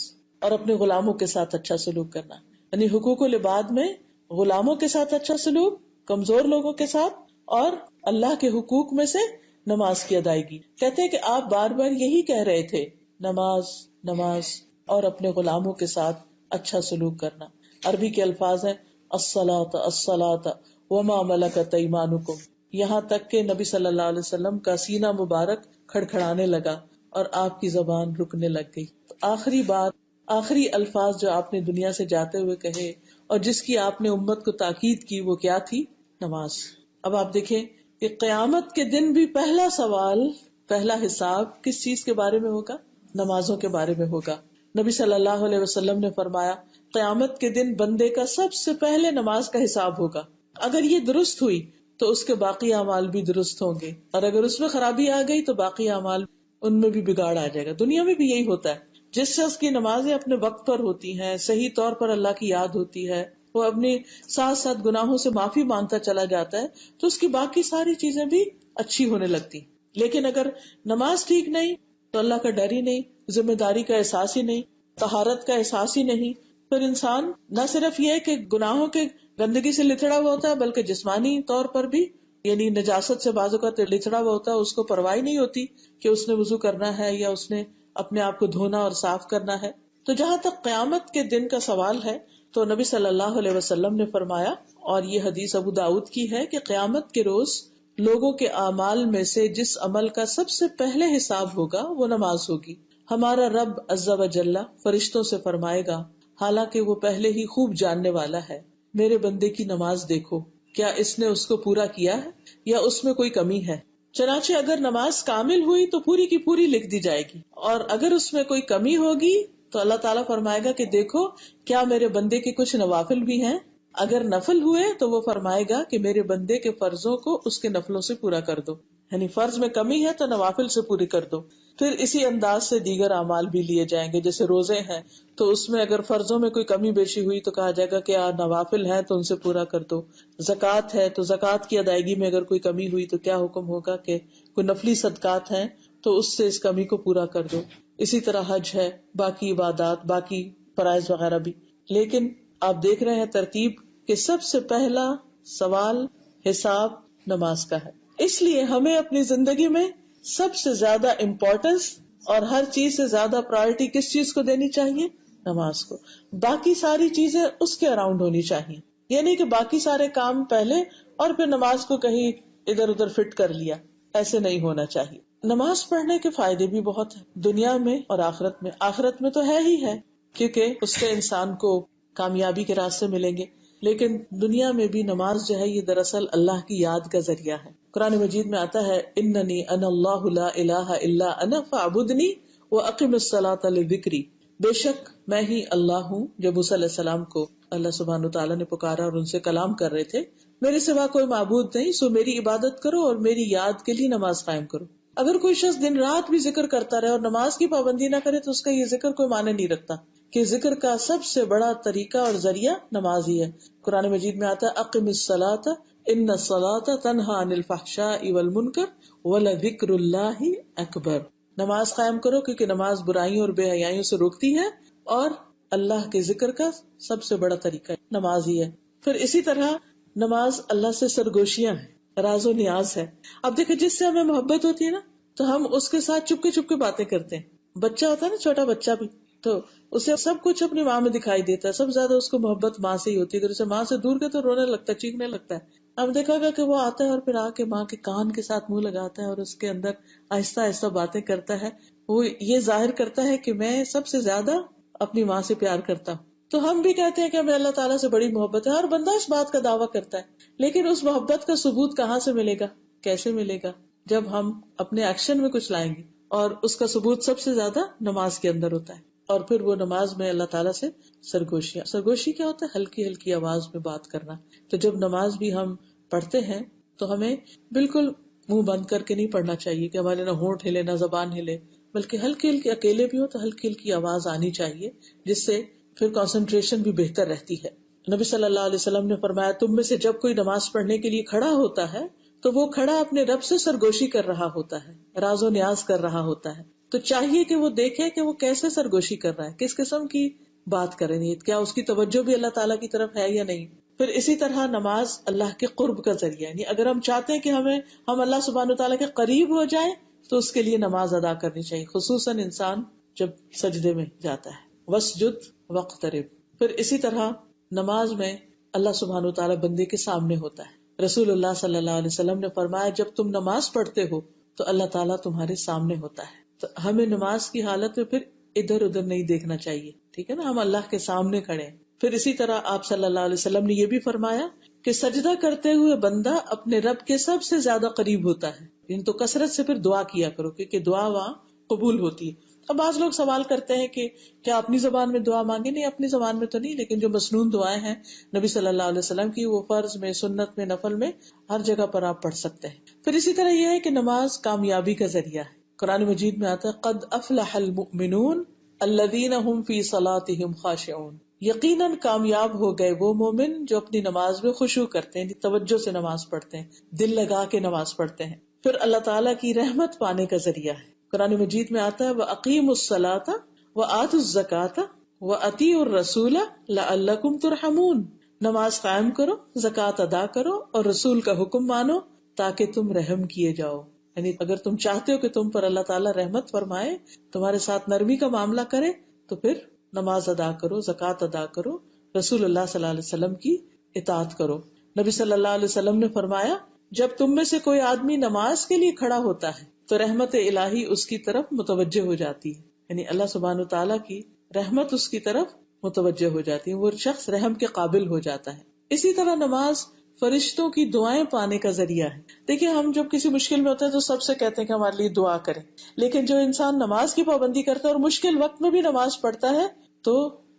اور اپنے غلاموں کے ساتھ اچھا سلوک کرنا، یعنی حقوق العباد میں غلاموں کے ساتھ اچھا سلوک، کمزور لوگوں کے ساتھ، اور اللہ کے حقوق میں سے نماز کی ادائیگی۔ کہتے ہیں کہ آپ بار بار یہی کہہ رہے تھے، نماز نماز اور اپنے غلاموں کے ساتھ اچھا سلوک کرنا۔ عربی کے الفاظ ہیں الصلاۃ الصلاۃ وما ملکت ایمانکم، یہاں تک کہ نبی صلی اللہ علیہ وسلم کا سینہ مبارک کھڑکھڑانے لگا اور آپ کی زبان رکنے لگ گئی۔ تو آخری بات، آخری الفاظ جو آپ نے دنیا سے جاتے ہوئے کہے اور جس کی آپ نے امت کو تاکید کی، وہ کیا تھی؟ نماز۔ اب آپ دیکھیں کہ قیامت کے دن بھی پہلا سوال، پہلا حساب کس چیز کے بارے میں ہوگا؟ نمازوں کے بارے میں ہوگا۔ نبی صلی اللہ علیہ وسلم نے فرمایا قیامت کے دن بندے کا سب سے پہلے نماز کا حساب ہوگا، اگر یہ درست ہوئی تو اس کے باقی اعمال بھی درست ہوں گے، اور اگر اس میں خرابی آ گئی تو باقی اعمال ان میں بھی بگاڑ آ جائے گا۔ دنیا میں بھی یہی ہوتا ہے، جس شخص کی نمازیں اپنے وقت پر ہوتی ہیں، صحیح طور پر اللہ کی یاد ہوتی ہے، وہ اپنے ساتھ ساتھ گناہوں سے معافی مانگتا چلا جاتا ہے، تو اس کی باقی ساری چیزیں بھی اچھی ہونے لگتی۔ لیکن اگر نماز ٹھیک نہیں تو اللہ کا ڈر ہی نہیں، ذمہ داری کا احساس ہی نہیں، طہارت کا احساس ہی نہیں، پھر انسان نہ صرف یہ کہ گناہوں کے گندگی سے لتڑا ہوا ہوتا ہے بلکہ جسمانی طور پر بھی، یعنی نجاست سے بعض اوقات لتڑا ہوا ہوتا ہے، اس کو پرواہ نہیں ہوتی کہ اس نے وضو کرنا ہے یا اس نے اپنے آپ کو دھونا اور صاف کرنا ہے۔ تو جہاں تک قیامت کے دن کا سوال ہے تو نبی صلی اللہ علیہ وسلم نے فرمایا، اور یہ حدیث ابو داؤد کی ہے، کہ قیامت کے روز لوگوں کے اعمال میں سے جس عمل کا سب سے پہلے حساب ہوگا وہ نماز ہوگی۔ ہمارا رب عز و جل فرشتوں سے فرمائے گا، حالانکہ وہ پہلے ہی خوب جاننے والا ہے، میرے بندے کی نماز دیکھو، کیا اس نے اس کو پورا کیا ہے یا اس میں کوئی کمی ہے؟ چنانچہ اگر نماز کامل ہوئی تو پوری کی پوری لکھ دی جائے گی، اور اگر اس میں کوئی کمی ہوگی تو اللہ تعالیٰ فرمائے گا کہ دیکھو کیا میرے بندے کے کچھ نوافل بھی ہیں، اگر نفل ہوئے تو وہ فرمائے گا کہ میرے بندے کے فرضوں کو اس کے نفلوں سے پورا کر دو، یعنی فرض میں کمی ہے تو نوافل سے پوری کر دو۔ پھر اسی انداز سے دیگر اعمال بھی لیے جائیں گے، جیسے روزے ہیں تو اس میں اگر فرضوں میں کوئی کمی بیشی ہوئی تو کہا جائے گا کہ نوافل ہیں تو ان سے پورا کر دو۔ زکوٰۃ ہے تو زکوٰۃ کی ادائیگی میں اگر کوئی کمی ہوئی تو کیا حکم ہوگا کہ کوئی نفلی صدقات ہیں تو اس سے اس کمی کو پورا کر دو۔ اسی طرح حج ہے، باقی عبادات، باقی فرائض وغیرہ بھی۔ لیکن آپ دیکھ رہے ہیں ترتیب کہ سب سے پہلا سوال حساب نماز کا ہے، اس لیے ہمیں اپنی زندگی میں سب سے زیادہ امپورٹنس اور ہر چیز سے زیادہ پرائرٹی کس چیز کو دینی چاہیے؟ نماز کو۔ باقی ساری چیزیں اس کے اراؤنڈ ہونی چاہیے، یعنی کہ باقی سارے کام پہلے اور پھر نماز کو کہیں ادھر ادھر فٹ کر لیا، ایسے نہیں ہونا چاہیے۔ نماز پڑھنے کے فائدے بھی بہت ہیں، دنیا میں اور آخرت میں۔ آخرت میں تو ہے ہی ہے، کیونکہ اس سے انسان کو کامیابی کے راستے ملیں گے. لیکن دنیا میں بھی نماز جو ہے یہ دراصل اللہ کی یاد کا ذریعہ ہے. قرآن مجید میں آتا ہے اننی انا اللہ لا الہ الا انا فاعبدنی واقم الصلاۃ لذکری، بے شک میں ہی اللہ ہوں. جب موسیٰ علیہ السلام کو اللہ سبحانہ وتعالیٰ نے پکارا اور ان سے کلام کر رہے تھے، میرے سوا کوئی معبود نہیں، سو میری عبادت کرو اور میری یاد کے لیے نماز قائم کرو. اگر کوئی شخص دن رات بھی ذکر کرتا رہے اور نماز کی پابندی نہ کرے تو اس کا یہ ذکر کوئی معنی نہیں رکھتا، کہ ذکر کا سب سے بڑا طریقہ اور ذریعہ نماز ہی ہے. قرآن مجید میں آتا ہے اقم الصلاۃ ان الصلاۃ تنہی عن الفحشاء والمنکر ولذکر اللہ اکبر. نماز قائم کرو کیونکہ نماز برائیوں اور بے حیائیوں سے روکتی ہے اور اللہ کے ذکر کا سب سے بڑا طریقہ نماز ہی ہے. پھر اسی طرح نماز اللہ سے سرگوشیاں ہیں، راز و نیاز ہے. اب دیکھیں جس سے ہمیں محبت ہوتی ہے نا تو ہم اس کے ساتھ چپ کے باتیں کرتے ہیں. بچہ ہوتا ہے نا، چھوٹا بچہ بھی، تو اسے سب کچھ اپنی ماں میں دکھائی دیتا ہے. سب سے زیادہ اس کو محبت ماں سے ہی ہوتی ہے. اگر اسے ماں سے دور کے تو رونے لگتا ہے، چیخنے لگتا ہے. اب دیکھا گا کہ وہ آتا ہے اور پھر آ کے ماں کے کان کے ساتھ منہ لگاتا ہے اور اس کے اندر آہستہ آہستہ باتیں کرتا ہے. وہ یہ ظاہر کرتا ہے کہ میں سب سے زیادہ اپنی ماں سے پیار کرتا ہوں. تو ہم بھی کہتے ہیں کہ ہمیں اللہ تعالیٰ سے بڑی محبت ہے. ہر بندہ اس بات کا دعویٰ کرتا ہے، لیکن اس محبت کا ثبوت کہاں سے ملے گا، کیسے ملے گا؟ جب ہم اپنے ایکشن میں کچھ لائیں گے. اور اس کا ثبوت سب سے زیادہ نماز کے اندر ہوتا ہے. اور پھر وہ نماز میں اللہ تعالیٰ سے سرگوشی کیا ہوتا ہے؟ ہلکی ہلکی آواز میں بات کرنا. تو جب نماز بھی ہم پڑھتے ہیں تو ہمیں بالکل منہ بند کر کے نہیں پڑھنا چاہیے کہ ہمارے نہ ہونٹ ہلے نہ زبان ہلے، بلکہ ہلکی ہلکی، اکیلے بھی ہو تو ہلکی ہلکی آواز آنی چاہیے، جس سے پھر کنسنٹریشن بھی بہتر رہتی ہے. نبی صلی اللہ علیہ وسلم نے فرمایا تم میں سے جب کوئی نماز پڑھنے کے لیے کھڑا ہوتا ہے تو وہ کھڑا اپنے رب سے سرگوشی کر رہا ہوتا ہے، راز و نیاز کر رہا ہوتا ہے. تو چاہیے کہ وہ دیکھے کہ وہ کیسے سرگوشی کر رہا ہے، کس قسم کی بات کر رہی ہے، کیا اس کی توجہ بھی اللہ تعالیٰ کی طرف ہے یا نہیں. پھر اسی طرح نماز اللہ کے قرب کا ذریعہ، یعنی اگر ہم چاہتے ہیں کہ ہم اللہ سبحانہ تعالیٰ کے قریب ہو جائیں تو اس کے لیے نماز ادا کرنی چاہیے، خصوصاً انسان جب سجدے میں جاتا ہے. وسجد وقترب. پھر اسی طرح نماز میں اللہ سبحانہ تعالیٰ بندے کے سامنے ہوتا ہے. رسول اللہ صلی اللہ علیہ وسلم نے فرمایا جب تم نماز پڑھتے ہو تو اللہ تعالیٰ تمہارے سامنے ہوتا ہے. تو ہمیں نماز کی حالت میں پھر ادھر ادھر نہیں دیکھنا چاہیے، ٹھیک ہے نا، ہم اللہ کے سامنے کھڑے ہیں. پھر اسی طرح آپ صلی اللہ علیہ وسلم نے یہ بھی فرمایا کہ سجدہ کرتے ہوئے بندہ اپنے رب کے سب سے زیادہ قریب ہوتا ہے. ان تو کثرت سے پھر دعا کیا کرو کیونکہ دعا وہاں قبول ہوتی ہے. اب بعض لوگ سوال کرتے ہیں کہ کیا اپنی زبان میں دعا مانگے؟ نہیں، اپنی زبان میں تو نہیں، لیکن جو مسنون دعائیں ہیں نبی صلی اللہ علیہ وسلم کی، وہ فرض میں، سنت میں، نفل میں، ہر جگہ پر آپ پڑھ سکتے ہیں. پھر اسی طرح یہ ہے کہ نماز کامیابی کا ذریعہ ہے. قرآن مجید میں آتا ہے قد افلح المؤمنون الذین هم فی صلاتهم خاشعون. یقیناً کامیاب ہو گئے وہ مومن جو اپنی نماز میں خشوع کرتے ہیں، توجہ سے نماز پڑھتے ہیں، دل لگا کے نماز پڑھتے ہیں. پھر اللہ تعالیٰ کی رحمت پانے کا ذریعہ ہے. قرآن مجید میں آتا ہے وَأَقِيمُوا الصَّلَاةَ وَآتُوا الزَّكَاةَ وَأَطِيعُوا الرَّسُولَ لَعَلَّكُمْ تُرْحَمُونَ. نماز قائم کرو، زکوٰۃ ادا کرو اور رسول کا حکم مانو تاکہ تم رحم کیے جاؤ. یعنی اگر تم چاہتے ہو کہ تم پر اللہ تعالیٰ رحمت فرمائے، تمہارے ساتھ نرمی کا معاملہ کرے، تو پھر نماز ادا کرو، زکوٰۃ ادا کرو، رسول اللہ صلی اللہ علیہ وسلم کی اطاعت کرو. نبی صلی اللہ علیہ وسلم نے فرمایا جب تم میں سے کوئی آدمی نماز کے لیے کھڑا ہوتا ہے تو رحمت الہی اس کی طرف متوجہ ہو جاتی ہے. یعنی اللہ سبحانہ تعالیٰ کی رحمت اس کی طرف متوجہ ہو جاتی ہے، وہ شخص رحم کے قابل ہو جاتا ہے. اسی طرح نماز فرشتوں کی دعائیں پانے کا ذریعہ ہے. دیکھیے ہم جب کسی مشکل میں ہوتے ہیں تو سب سے کہتے ہیں کہ ہمارے لیے دعا کریں، لیکن جو انسان نماز کی پابندی کرتا ہے اور مشکل وقت میں بھی نماز پڑھتا ہے تو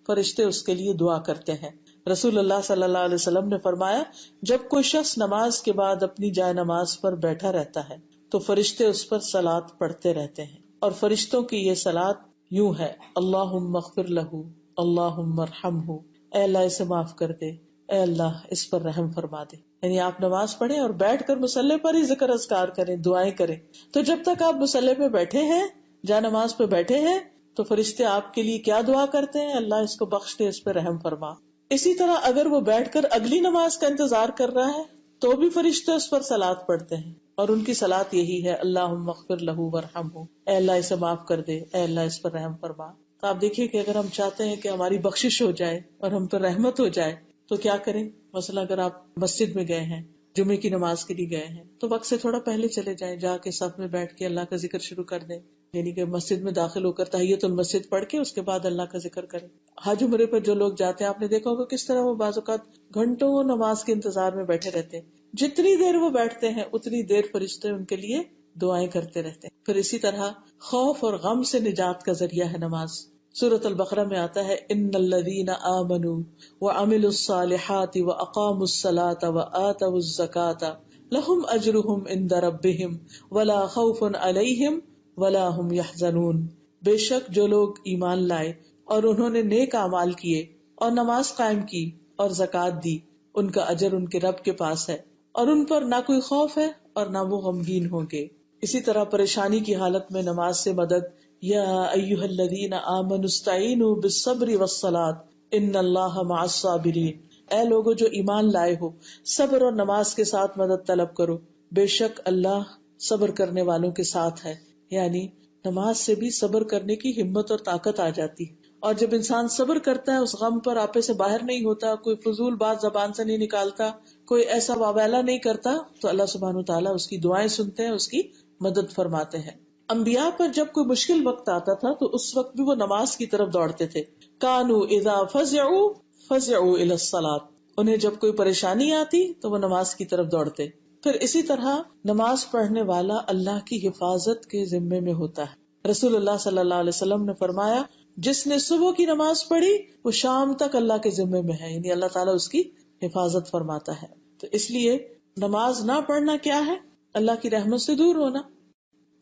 فرشتے اس کے لیے دعا کرتے ہیں. رسول اللہ صلی اللہ علیہ وسلم نے فرمایا جب کوئی شخص نماز کے بعد اپنی جائے نماز پر بیٹھا رہتا ہے تو فرشتے اس پر صلاۃ پڑھتے رہتے ہیں، اور فرشتوں کی یہ صلاۃ یوں ہے اللہم اغفر لہ، اللہم ارحمہ، اے اللہ اسے معاف کر دے، اے اللہ اس پر رحم فرما دے. یعنی آپ نماز پڑھیں اور بیٹھ کر مصلی پر ہی ذکر اذکار کریں، دعائیں کریں. تو جب تک آپ مصلی پہ بیٹھے ہیں، جا نماز پہ بیٹھے ہیں، تو فرشتے آپ کے لیے کیا دعا کرتے ہیں؟ اللہ اس کو بخش دے، اس پہ رحم فرما. اسی طرح اگر وہ بیٹھ کر اگلی نماز کا انتظار کر رہا ہے تو بھی فرشتے اس پر صلاۃ پڑھتے ہیں، اور ان کی صلاۃ یہی ہے اللہم اغفر لہ وارحمہ، اے اللہ اسے معاف کر دے، اے اللہ اس پر رحم فرما. تو آپ دیکھیے کہ اگر ہم چاہتے ہیں کہ ہماری بخشش ہو جائے اور ہم پر رحمت ہو جائے تو کیا کریں؟ مثلا اگر آپ مسجد میں گئے ہیں، جمعے کی نماز کے لیے گئے ہیں، تو وقت سے تھوڑا پہلے چلے جائیں، جا کے صف میں بیٹھ کے اللہ کا ذکر شروع کر دیں. یعنی کہ مسجد میں داخل ہو کر تحیت المسجد پڑھ کے اس کے بعد اللہ کا ذکر کریں. حج عمرے پر جو لوگ جاتے ہیں آپ نے دیکھا ہوگا کس طرح وہ بعض اوقات گھنٹوں نماز کے انتظار میں بیٹھے رہتے ہیں. جتنی دیر وہ بیٹھتے ہیں اتنی دیر فرشتے ان کے لیے دعائیں کرتے رہتے ہیں. پھر اسی طرح خوف اور غم سے نجات کا ذریعہ ہے نماز. سورۃ البقرہ میں آتا ہے ان الذین آمنوا وعملوا الصالحات واقاموا الصلاۃ وآتوا الزکاۃ لهم اجرهم عند ربهم ولا خوف علیہم ولا هم يحزنون. بے شک جو لوگ ایمان لائے اور انہوں نے نیک اعمال کیے اور نماز قائم کی اور زکوٰۃ دی ان کا اجر ان کے رب کے پاس ہے اور ان پر نہ کوئی خوف ہے اور نہ وہ غمگین ہوں گے. اسی طرح پریشانی کی حالت میں نماز سے مدد. یا ایھا الذین آمنوا استعینوا بالصبر والصلاۃ ان اللہ مع الصابرین. اے لوگو جو ایمان لائے ہو صبر اور نماز کے ساتھ مدد طلب کرو، بے شک اللہ صبر کرنے والوں کے ساتھ ہے. یعنی نماز سے بھی صبر کرنے کی ہمت اور طاقت آ جاتی ہے. اور جب انسان صبر کرتا ہے اس غم پر آپے سے باہر نہیں ہوتا، کوئی فضول بات زبان سے نہیں نکالتا، کوئی ایسا واویلا نہیں کرتا، تو اللہ سبحانہ وتعالیٰ اس کی دعائیں سنتے ہیں، اس کی مدد فرماتے ہیں. انبیاء پر جب کوئی مشکل وقت آتا تھا تو اس وقت بھی وہ نماز کی طرف دوڑتے تھے. کانوا اذا فزعوا فزعوا الى الصلاۃ. انہیں جب کوئی پریشانی آتی تو وہ نماز کی طرف دوڑتے. پھر اسی طرح نماز پڑھنے والا اللہ کی حفاظت کے ذمے میں ہوتا ہے. رسول اللہ صلی اللہ علیہ وسلم نے فرمایا جس نے صبح کی نماز پڑھی وہ شام تک اللہ کے ذمے میں ہے، یعنی اللہ تعالیٰ اس کی حفاظت فرماتا ہے. تو اس لیے نماز نہ پڑھنا کیا ہے؟ اللہ کی رحمت سے دور ہونا.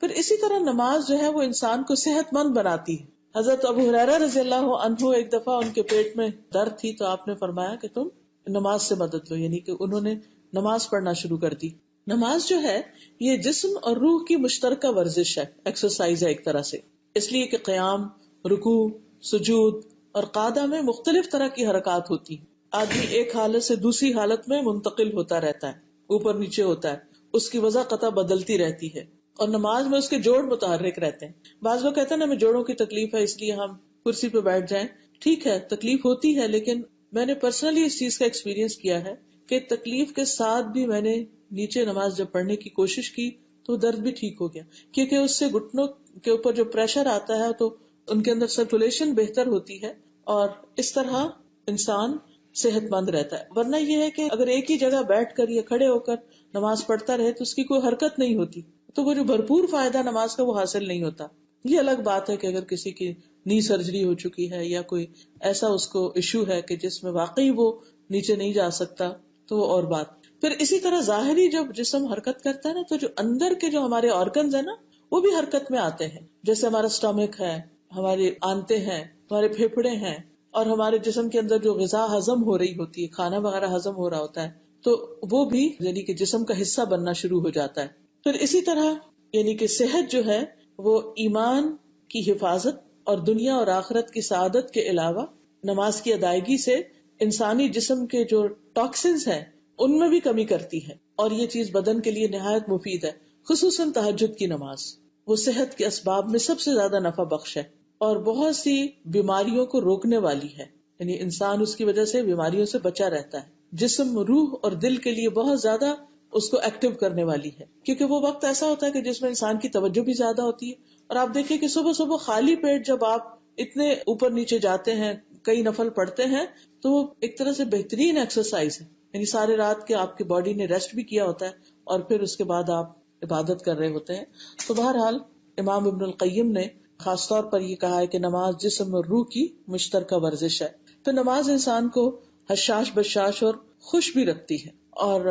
پھر اسی طرح نماز جو ہے وہ انسان کو صحت مند بناتی ہے. حضرت ابو ہریرہ رضی اللہ عنہ ایک دفعہ ان کے پیٹ میں درد تھی تو آپ نے فرمایا کہ تم نماز سے مدد لو، یعنی کہ انہوں نے نماز پڑھنا شروع کر دی. نماز جو ہے یہ جسم اور روح کی مشترکہ ورزش ہے، ایکسرسائز ہے ایک طرح سے. اس لیے کہ قیام، رکوع، سجود اور قعدہ میں مختلف طرح کی حرکات ہوتی ہیں. آدمی ایک حالت سے دوسری حالت میں منتقل ہوتا رہتا ہے، اوپر نیچے ہوتا ہے، اس کی وضع قطع بدلتی رہتی ہے. اور نماز میں اس کے جوڑ متحرک رہتے ہیں. بعض لوگ کہتے ہیں نا ہمیں جوڑوں کی تکلیف ہے اس لیے ہم کرسی پہ بیٹھ جائیں. ٹھیک ہے تکلیف ہوتی ہے، لیکن میں نے پرسنلی اس چیز کا ایکسپیرینس کیا ہے کہ تکلیف کے ساتھ بھی میں نے نیچے نماز جب پڑھنے کی کوشش کی تو درد بھی ٹھیک ہو گیا، کیونکہ اس سے گھٹنوں کے اوپر جو پریشر آتا ہے تو ان کے اندر سرکولیشن بہتر ہوتی ہے اور اس طرح انسان صحت مند رہتا ہے. ورنہ یہ ہے کہ اگر ایک ہی جگہ بیٹھ کر یا کھڑے ہو کر نماز پڑھتا رہے تو اس کی کوئی حرکت نہیں ہوتی، تو وہ جو بھرپور فائدہ نماز کا وہ حاصل نہیں ہوتا. یہ الگ بات ہے کہ اگر کسی کی نی سرجری ہو چکی ہے یا کوئی ایسا اس کو ایشو ہے کہ جس میں واقعی وہ نیچے نہیں جا سکتا تو وہ اور بات. پھر اسی طرح ظاہری جب جسم حرکت کرتا ہے نا تو جو اندر کے جو ہمارے آرگنز ہیں نا وہ بھی حرکت میں آتے ہیں. جیسے ہمارا اسٹمک ہے، ہمارے آنتے ہیں، ہمارے پھیپھڑے ہیں، اور ہمارے جسم کے اندر جو غذا ہضم ہو رہی ہوتی ہے، کھانا وغیرہ ہضم ہو رہا ہوتا ہے، تو وہ بھی یعنی کہ جسم کا حصہ بننا شروع ہو جاتا ہے. پھر اسی طرح یعنی کہ صحت جو ہے وہ ایمان کی حفاظت اور دنیا اور آخرت کی سعادت کے علاوہ نماز کی ادائیگی سے انسانی جسم کے جو ٹاکسنز ہیں ان میں بھی کمی کرتی ہے. اور یہ چیز بدن کے لیے نہایت مفید ہے، خصوصاً تہجد کی نماز. وہ صحت کے اسباب میں سب سے زیادہ نفع بخش ہے اور بہت سی بیماریوں کو روکنے والی ہے. یعنی انسان اس کی وجہ سے بیماریوں سے بچا رہتا ہے. جسم، روح اور دل کے لیے بہت زیادہ اس کو ایکٹیو کرنے والی ہے، کیونکہ وہ وقت ایسا ہوتا ہے کہ جس میں انسان کی توجہ بھی زیادہ ہوتی ہے. اور آپ دیکھیں کہ صبح صبح خالی پیٹ جب آپ اتنے اوپر نیچے جاتے ہیں، کئی نفل پڑھتے ہیں، تو وہ ایک طرح سے بہترین ایکسرسائز ہے. یعنی سارے رات کے آپ کی باڈی نے ریسٹ بھی کیا ہوتا ہے اور پھر اس کے بعد آپ عبادت کر رہے ہوتے ہیں. تو بہرحال امام ابن القیم نے خاص طور پر یہ کہا ہے کہ نماز جسم اور روح کی مشترکہ ورزش ہے. تو نماز انسان کو حشاش بشاش اور خوش بھی رکھتی ہے اور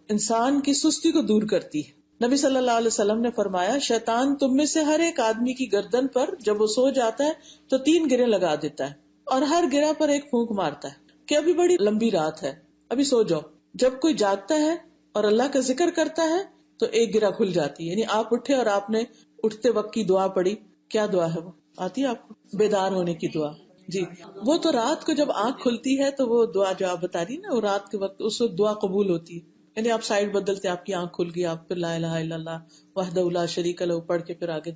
انسان کی سستی کو دور کرتی ہے. نبی صلی اللہ علیہ وسلم نے فرمایا شیطان تم میں سے ہر ایک آدمی کی گردن پر جب وہ سو جاتا ہے تو 3 گرے لگا دیتا ہے اور ہر گرہ پر ایک پھونک مارتا ہے کہ ابھی بڑی لمبی رات ہے، ابھی سو جاؤ. جب کوئی جاگتا ہے اور اللہ کا ذکر کرتا ہے تو ایک گرہ کھل جاتی ہے. یعنی آپ اٹھے اور آپ نے اٹھتے وقت کی دعا پڑھی. کیا دعا ہے وہ آتی ہے آپ کو؟ بیدار ہونے کی دعا. جی وہ تو رات کو جب آنکھ کھلتی ہے تو وہ دعا جو آپ بتا رہی نا وہ رات کے وقت اس وقت دعا قبول ہوتی ہے. یعنی آپ سائڈ بدلتے، آپ کی آنکھ کھل گئی، آپ پھر لا الہ الا اللہ وحدہ لا شریک لہ پڑھ کے پھر آگے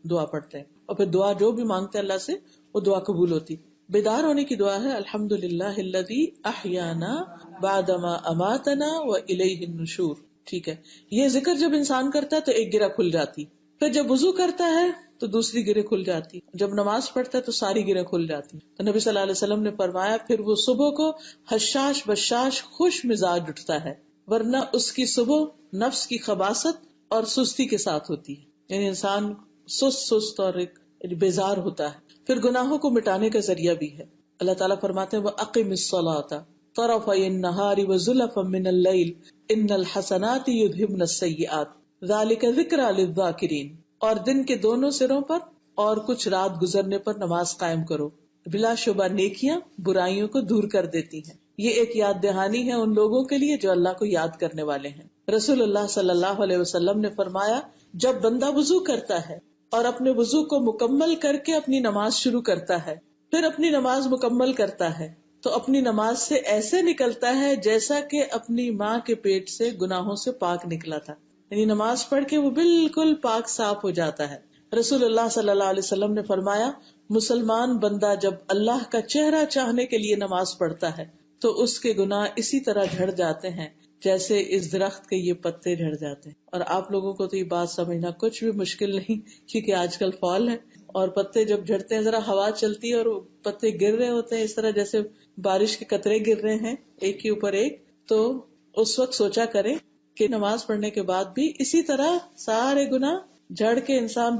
دعا پڑھتے ہیں اور پھر دعا جو بھی مانگتے ہیں اللہ سے وہ دعا قبول ہوتی. بیدار ہونے کی دعا ہے الحمدللہ الذی احیانا بعد ما اماتنا والیہ النشور. ٹھیک ہے، یہ ذکر جب انسان کرتا ہے تو ایک گرہ کھل جاتی. پھر جب وضو کرتا ہے تو دوسری گرہ کھل جاتی، جب نماز پڑھتا ہے تو ساری گرہ کھل جاتی. تو نبی صلی اللہ علیہ وسلم نے فرمایا پھر وہ صبح کو حشاش بشاش خوش مزاج اٹھتا ہے، ورنہ اس کی صبح نفس کی خباثت اور سستی کے ساتھ ہوتی ہے، یعنی انسان سست اور ایک بیزار ہوتا ہے. پھر گناہوں کو مٹانے کا ذریعہ بھی ہے. اللہ تعالیٰ فرماتے ہیں وَأَقِمِ الصَّلَاةَ طَرَفَيِ النَّهَارِ وَزُلَفًا مِّنَ اللَّيْلِ إِنَّ الْحَسَنَاتِ يُذْهِبْنَ السَّيِّئَاتِ ذَلِكَ ذِكْرَىٰ لِلذَّاكِرِينَ. اور دن کے دونوں سروں پر اور کچھ رات گزرنے پر نماز قائم کرو، بلا شبہ نیکیاں برائیوں کو دور کر دیتی ہیں. یہ ایک یاد دہانی ہے ان لوگوں کے لیے جو اللہ کو یاد کرنے والے ہیں. رسول اللہ صلی اللہ علیہ وسلم نے فرمایا جب بندہ وضو کرتا ہے اور اپنے وضو کو مکمل کر کے اپنی نماز شروع کرتا ہے، پھر اپنی نماز مکمل کرتا ہے تو اپنی نماز سے ایسے نکلتا ہے جیسا کہ اپنی ماں کے پیٹ سے گناہوں سے پاک نکلا تھا، یعنی نماز پڑھ کے وہ بالکل پاک صاف ہو جاتا ہے. رسول اللہ صلی اللہ علیہ وسلم نے فرمایا مسلمان بندہ جب اللہ کا چہرہ چاہنے کے لیے نماز پڑھتا ہے تو اس کے گناہ اسی طرح جھڑ جاتے ہیں جیسے اس درخت کے یہ پتے جھڑ جاتے ہیں. اور آپ لوگوں کو تو یہ بات سمجھنا کچھ بھی مشکل نہیں، کیونکہ آج کل فال ہے اور پتے جب جھڑتے ہیں ذرا ہوا چلتی ہے اور پتے گر رہے ہوتے ہیں اس طرح جیسے بارش کے قطرے گر رہے ہیں ایک کے اوپر ایک. تو اس وقت سوچا کریں کہ نماز پڑھنے کے بعد بھی اسی طرح سارے گناہ جھڑ کے انسان